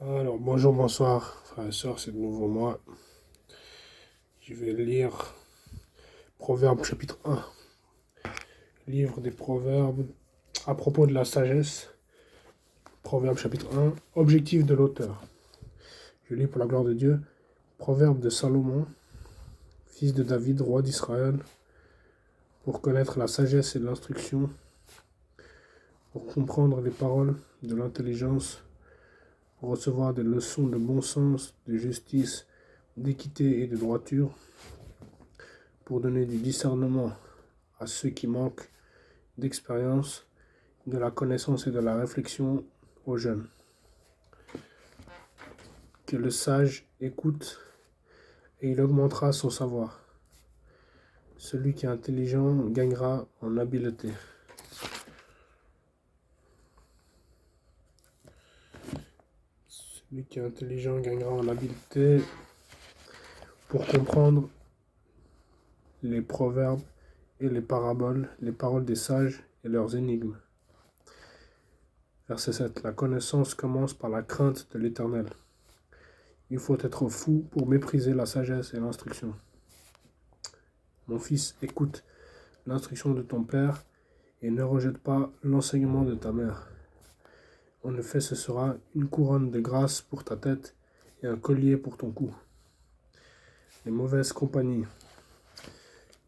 Alors, bonjour, bonsoir, frères et sœurs, c'est de nouveau moi. Je vais lire Proverbes chapitre 1, livre des Proverbes, à propos de la sagesse. Proverbes chapitre 1, objectif de l'auteur. Je lis pour la gloire de Dieu, Proverbes de Salomon, fils de David, roi d'Israël, pour connaître la sagesse et l'instruction, pour comprendre les paroles de l'intelligence, pour recevoir des leçons de bon sens, de justice, d'équité et de droiture, pour donner du discernement à ceux qui manquent d'expérience, de la connaissance et de la réflexion aux jeunes. Que le sage écoute et il augmentera son savoir. Celui qui est intelligent gagnera en habileté. Celui qui est intelligent gagnera en habileté pour comprendre les proverbes et les paraboles, les paroles des sages et leurs énigmes. Verset 7. La connaissance commence par la crainte de l'Éternel. Il faut être fou pour mépriser la sagesse et l'instruction. Mon fils, écoute l'instruction de ton père et ne rejette pas l'enseignement de ta mère. En effet, ce sera une couronne de grâce pour ta tête et un collier pour ton cou. Les mauvaises compagnies.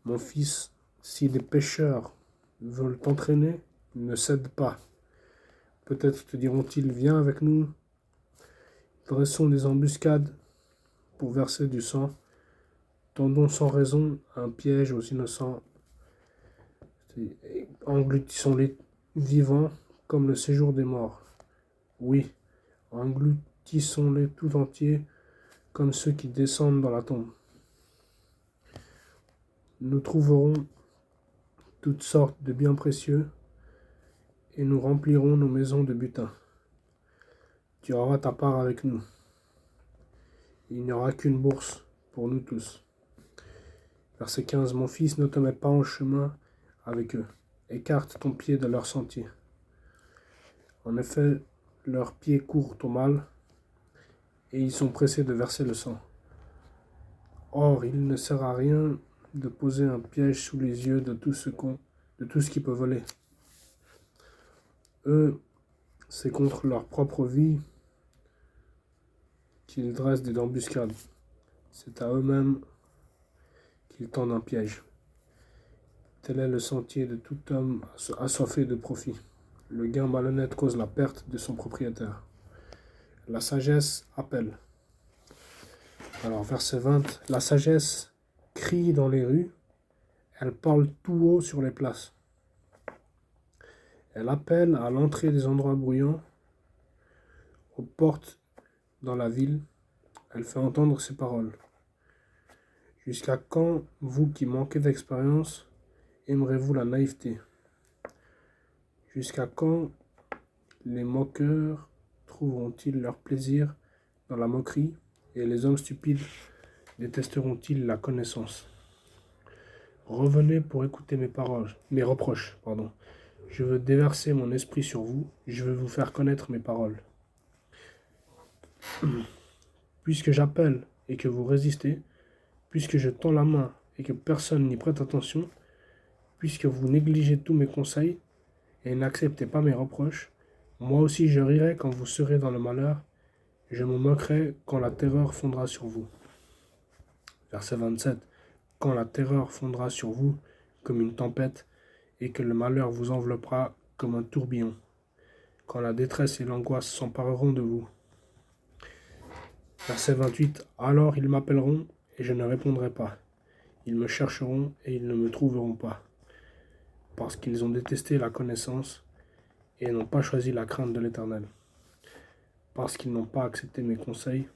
Mon fils, si des pécheurs veulent t'entraîner, ne cède pas. Peut-être te diront-ils, viens avec nous. Dressons des embuscades pour verser du sang. Tendons sans raison un piège aux innocents. Engloutissons-les vivants comme le séjour des morts. Oui, engloutissons-les tout entiers comme ceux qui descendent dans la tombe. Nous trouverons toutes sortes de biens précieux et nous remplirons nos maisons de butin. Tu auras ta part avec nous. Il n'y aura qu'une bourse pour nous tous. Verset 15. Mon fils, ne te mets pas en chemin avec eux. Écarte ton pied de leur sentier. En effet, leurs pieds courent au mal et ils sont pressés de verser le sang. Or, il ne sert à rien de poser un piège sous les yeux de tout ce qui peut voler. Eux, c'est contre leur propre vie qu'ils dressent des embuscades. C'est à eux-mêmes qu'ils tendent un piège. Tel est le sentier de tout homme assoiffé de profit. Le gain malhonnête cause la perte de son propriétaire. La sagesse appelle. Alors, verset 20. La sagesse crie dans les rues, elle parle tout haut sur les places. Elle appelle à l'entrée des endroits bruyants, aux portes dans la ville. Elle fait entendre ses paroles. Jusqu'à quand, vous qui manquez d'expérience, aimerez-vous la naïveté? Jusqu'à quand les moqueurs trouveront-ils leur plaisir dans la moquerie et les hommes stupides détesteront-ils la connaissance? Revenez pour écouter mes reproches. Je veux déverser mon esprit sur vous, je veux vous faire connaître mes paroles. Puisque j'appelle et que vous résistez, puisque je tends la main et que personne n'y prête attention, puisque vous négligez tous mes conseils et n'acceptez pas mes reproches, moi aussi je rirai quand vous serez dans le malheur, je me moquerai quand la terreur fondra sur vous. Verset 27. Quand la terreur fondra sur vous comme une tempête et que le malheur vous enveloppera comme un tourbillon, quand la détresse et l'angoisse s'empareront de vous. Verset 28. Alors ils m'appelleront et je ne répondrai pas. Ils me chercheront et ils ne me trouveront pas. Parce qu'ils ont détesté la connaissance et n'ont pas choisi la crainte de l'Éternel. Parce qu'ils n'ont pas accepté mes conseils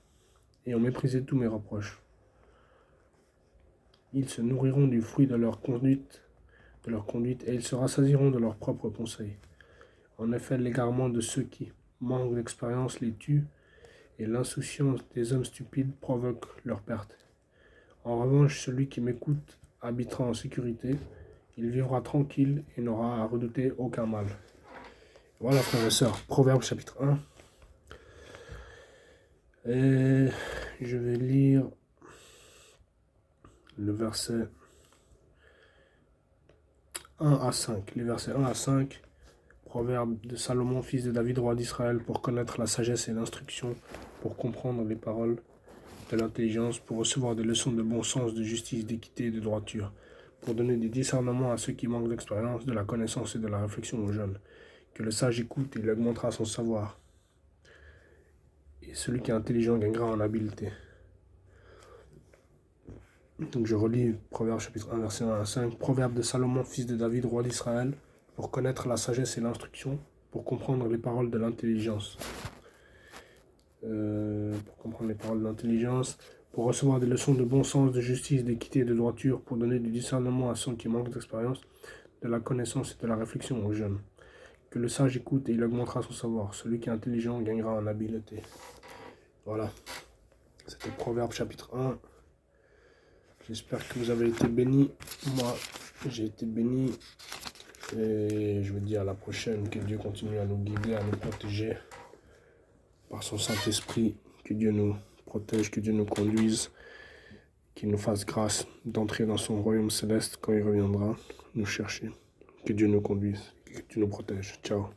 et ont méprisé tous mes reproches. Ils se nourriront du fruit de leur conduite, et ils se rassasieront de leurs propres conseils. En effet, l'égarement de ceux qui manquent d'expérience les tue, et l'insouciance des hommes stupides provoque leur perte. En revanche, celui qui m'écoute habitera en sécurité, il vivra tranquille et n'aura à redouter aucun mal. Voilà, frères et sœurs, Proverbes chapitre 1. Et je vais lire le verset 1 à 5. Les versets 1 à 5. Proverbe de Salomon, fils de David, roi d'Israël, pour connaître la sagesse et l'instruction, pour comprendre les paroles de l'intelligence, pour recevoir des leçons de bon sens, de justice, d'équité et de droiture, pour donner des discernements à ceux qui manquent d'expérience, de la connaissance et de la réflexion aux jeunes. Que le sage écoute et il augmentera son savoir. Et celui qui est intelligent gagnera en habileté. Donc je relis Proverbe chapitre 1, verset 1 à 5. Proverbe de Salomon, fils de David, roi d'Israël, pour connaître la sagesse et l'instruction, pour comprendre les paroles de l'intelligence. Pour recevoir des leçons de bon sens, de justice, d'équité et de droiture, pour donner du discernement à ceux qui manquent d'expérience, de la connaissance et de la réflexion aux jeunes. Que le sage écoute et il augmentera son savoir. Celui qui est intelligent gagnera en habileté. Voilà. C'était Proverbe chapitre 1. J'espère que vous avez été bénis. Moi, j'ai été béni. Et je vous dis à la prochaine. Que Dieu continue à nous guider, à nous protéger par son Saint-Esprit. Que Dieu nous protège, que Dieu nous conduise, qu'il nous fasse grâce d'entrer dans son royaume céleste quand il reviendra nous chercher. Que Dieu nous conduise, que Dieu nous protège. Ciao.